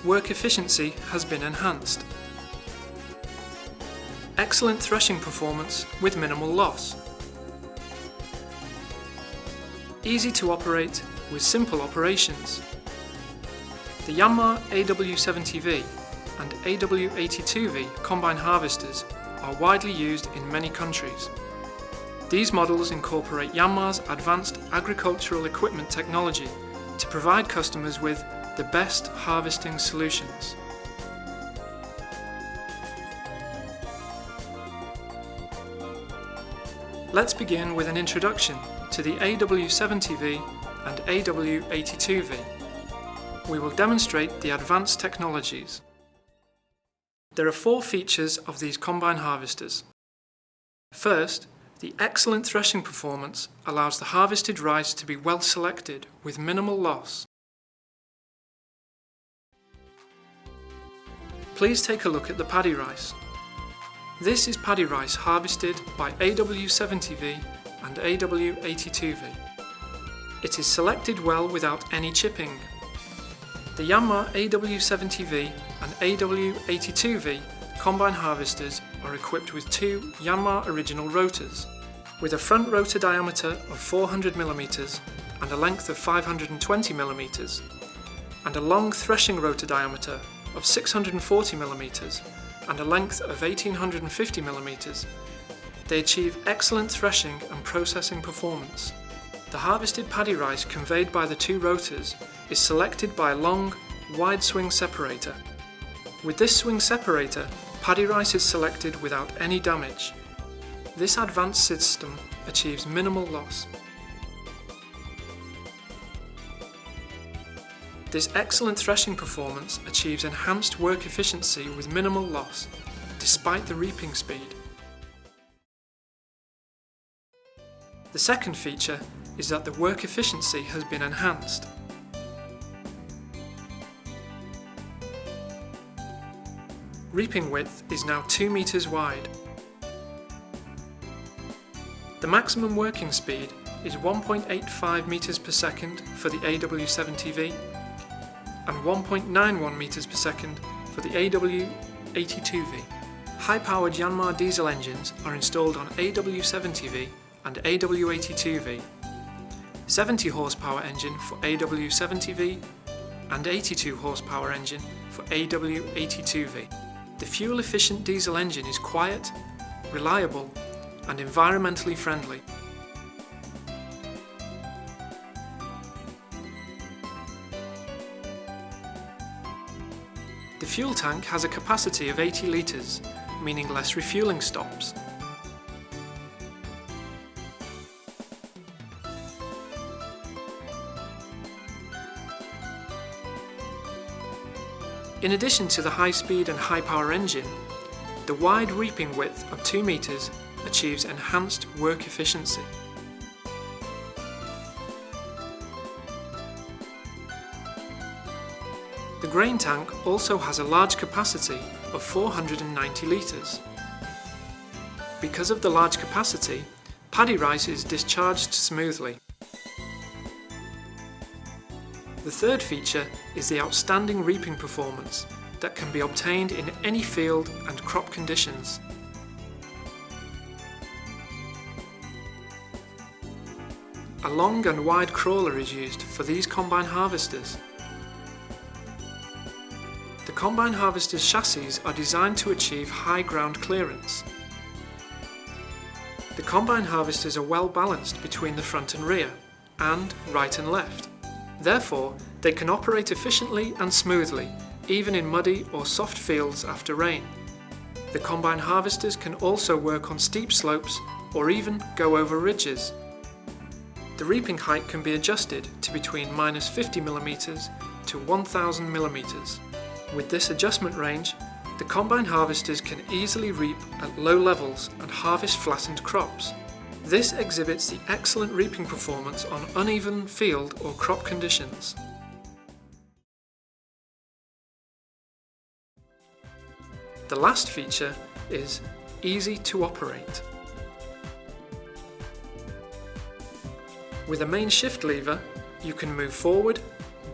work efficiency has been enhanced. Excellent threshing performance with minimal loss. Easy to operate with simple operations. The Yanmar AW70V and AW82V combine harvesters are widely used in many countries. These models incorporate Yanmar's advanced agricultural equipment technology to provide customers with the best harvesting solutions. Let's begin with an introduction to the AW70V and AW82V. We will demonstrate the advanced technologies. There are 4 features of these combine harvesters. First, the excellent threshing performance allows the harvested rice to be well selected with minimal loss. Please take a look at the paddy rice. This is paddy rice harvested by AW70V and AW82V. It is selected well without any chipping. The Yanmar AW70V and AW82V combine harvesters are equipped with 2 Yanmar original rotors, with a front rotor diameter of 400 mm and a length of 520 mm, and a long threshing rotor diameter of 640 mm and a length of 1850 mm. They achieve excellent threshing and processing performance. The harvested paddy rice conveyed by the 2 rotors is selected by a long, wide swing separator. With this swing separator, paddy rice is selected without any damage. This advanced system achieves minimal loss. This excellent threshing performance achieves enhanced work efficiency with minimal loss, despite the reaping speed. The second feature is that the work efficiency has been enhanced. Reaping width is now 2 meters wide. The maximum working speed is 1.85 meters per second for the AW70V and 1.91 meters per second for the AW82V. High-powered Yanmar diesel engines are installed on AW70V and AW82V, 70 horsepower engine for AW70V and 82 horsepower engine for AW82V. The fuel-efficient diesel engine is quiet, reliable and environmentally friendly. The fuel tank has a capacity of 80 litres, meaning less refuelling stops. In addition to the high-speed and high-power engine, the wide reaping width of 2 meters achieves enhanced work efficiency. The grain tank also has a large capacity of 490 litres. Because of the large capacity, paddy rice is discharged smoothly. The third feature is the outstanding reaping performance that can be obtained in any field and crop conditions. A long and wide crawler is used for these combine harvesters. The combine harvester's chassis are designed to achieve high ground clearance. The combine harvesters are well balanced between the front and rear, and right and left. Therefore, they can operate efficiently and smoothly, even in muddy or soft fields after rain. The combine harvesters can also work on steep slopes or even go over ridges. The reaping height can be adjusted to between -50mm to 1000mm. With this adjustment range, the combine harvesters can easily reap at low levels and harvest flattened crops. This exhibits the excellent reaping performance on uneven field or crop conditions. The last feature is easy to operate. With a main shift lever, you can move forward,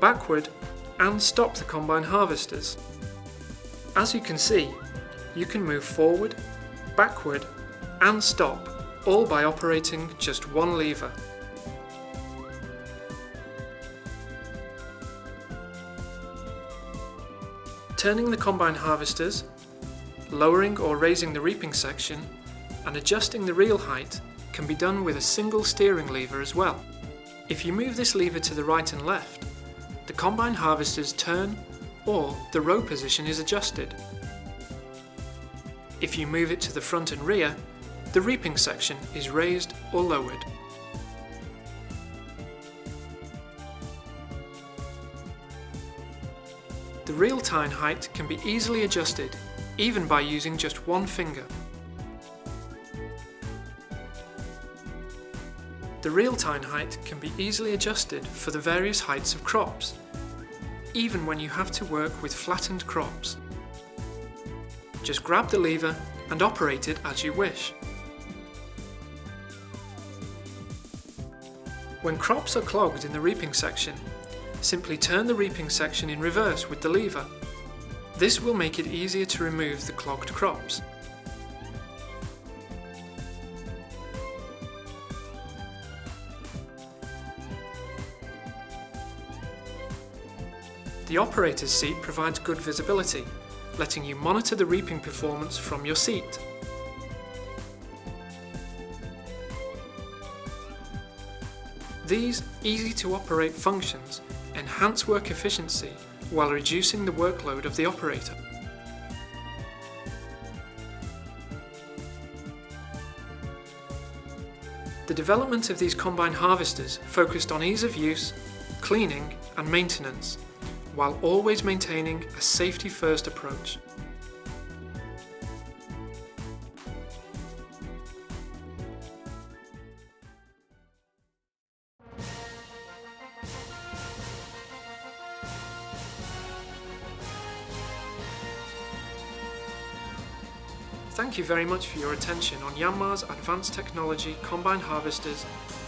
backward and stop the combine harvesters. As you can see, you can move forward, backward and stop, all by operating just one lever. Turning the combine harvesters, lowering or raising the reaping section, and adjusting the reel height can be done with a single steering lever as well. If you move this lever to the right and left, the combine harvesters turn or the row position is adjusted. If you move it to the front and rear, the reaping section is raised or lowered. The reel tine height can be easily adjusted, even by using just one finger. The reel tine height can be easily adjusted for the various heights of crops, even when you have to work with flattened crops. Just grab the lever and operate it as you wish. When crops are clogged in the reaping section, simply turn the reaping section in reverse with the lever. This will make it easier to remove the clogged crops. The operator's seat provides good visibility, letting you monitor the reaping performance from your seat. These easy-to-operate functions enhance work efficiency while reducing the workload of the operator. The development of these combine harvesters focused on ease of use, cleaning and maintenance, while always maintaining a safety-first approach. Thank you very much for your attention on Yanmar's Advanced Technology Combine Harvesters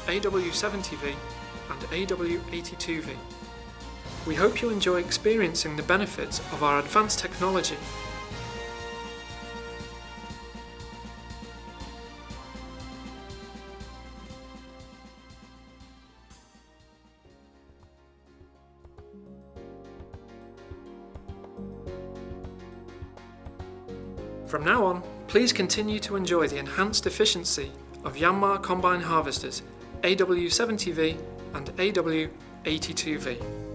AW70V and AW82V. We hope you enjoy experiencing the benefits of our advanced technology. From now on, please continue to enjoy the enhanced efficiency of Yanmar combine harvesters AW70V and AW82V.